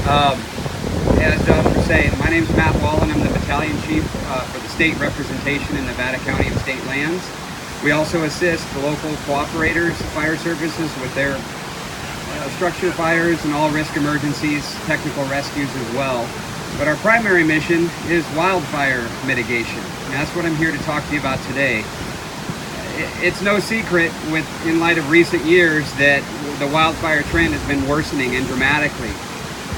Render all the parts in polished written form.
As Josh was saying, my name is Matt Wallan. I'm the Battalion Chief for the state representation in Nevada County and state lands. We also assist the local cooperators, fire services with their structure fires and all risk emergencies, technical rescues as well. But our primary mission is wildfire mitigation. And that's what I'm here to talk to you about today. It's no secret in light of recent years that the wildfire trend has been worsening and dramatically.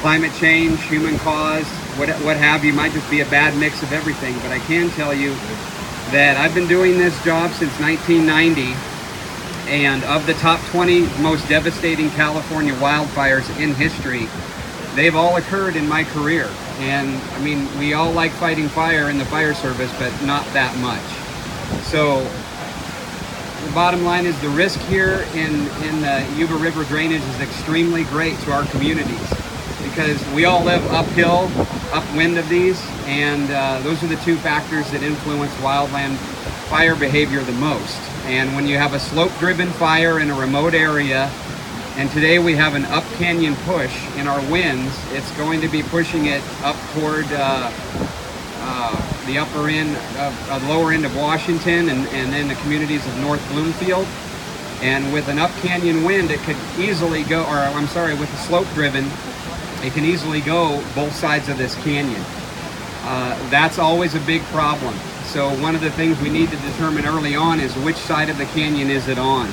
Climate change, human caused, what have you, might just be a bad mix of everything. But I can tell you that I've been doing this job since 1990, and of the top 20 most devastating California wildfires in history, they've all occurred in my career. And I mean, we all like fighting fire in the fire service, but not that much. So the bottom line is the risk here in the Yuba River drainage is extremely great to our communities, because we all live uphill, upwind of these, and those are the two factors that influence wildland fire behavior the most. And when you have a slope-driven fire in a remote area, and today we have an up canyon push in our winds, it's going to be pushing it up toward the upper end, lower end of Washington, and then the communities of North Bloomfield. And with an up canyon wind, it could easily go, or I'm sorry, with a slope-driven, it can easily go both sides of this canyon. That's always a big problem. So one of the things we need to determine early on is which side of the canyon is it on.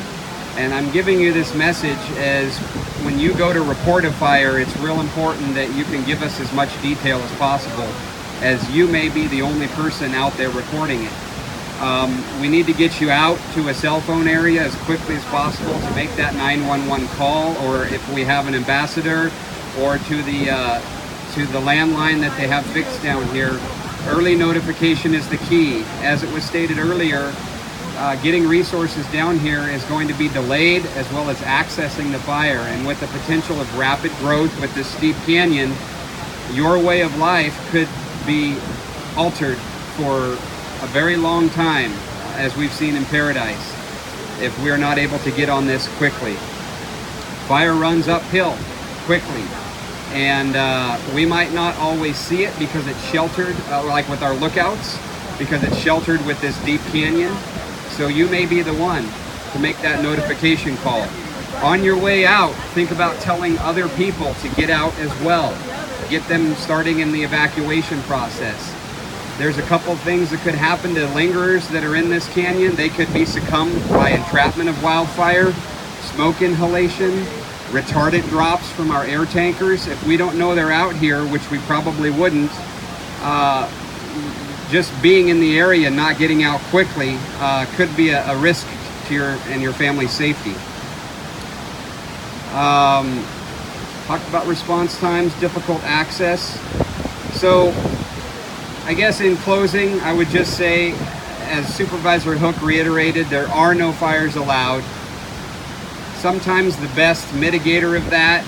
And I'm giving you this message as when you go to report a fire, it's real important that you can give us as much detail as possible, as you may be the only person out there recording it. We need to get you out to a cell phone area as quickly as possible to make that 911 call, or if we have an ambassador, or to the landline that they have fixed down here. Early notification is the key. As it was stated earlier, getting resources down here is going to be delayed, as well as accessing the fire. And with the potential of rapid growth with this steep canyon, your way of life could be altered for a very long time, as we've seen in Paradise, if we're not able to get on this quickly. Fire runs uphill quickly, and we might not always see it because it's sheltered, like with our lookouts, because it's sheltered with this deep canyon. So you may be the one to make that notification call. On your way out, think about telling other people to get out as well. Get them starting in the evacuation process. There's a couple things that could happen to lingerers that are in this canyon. They could be succumbed by entrapment of wildfire, smoke inhalation, retardant drops from our air tankers. If we don't know they're out here, which we probably wouldn't, just being in the area, not getting out quickly, could be a risk to your family's safety. Talked about response times, difficult access. So I guess in closing, I would just say, as Supervisor Hook reiterated, there are no fires allowed. Sometimes the best mitigator of that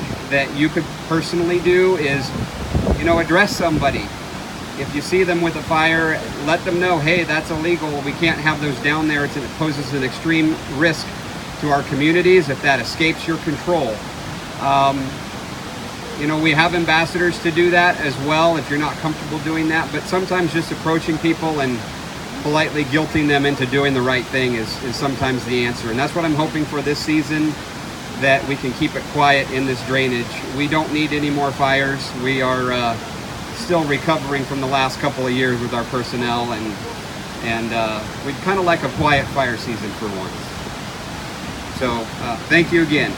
you could personally do is, address somebody. If you see them with a fire, let them know, hey, that's illegal. We can't have those down there. It poses an extreme risk to our communities if that escapes your control. We have ambassadors to do that as well if you're not comfortable doing that, but sometimes just approaching people and politely guilting them into doing the right thing is sometimes the answer. And that's what I'm hoping for this season, that we can keep it quiet in this drainage. We don't need any more fires. We are still recovering from the last couple of years with our personnel, and we'd kind of like a quiet fire season for once. So thank you again.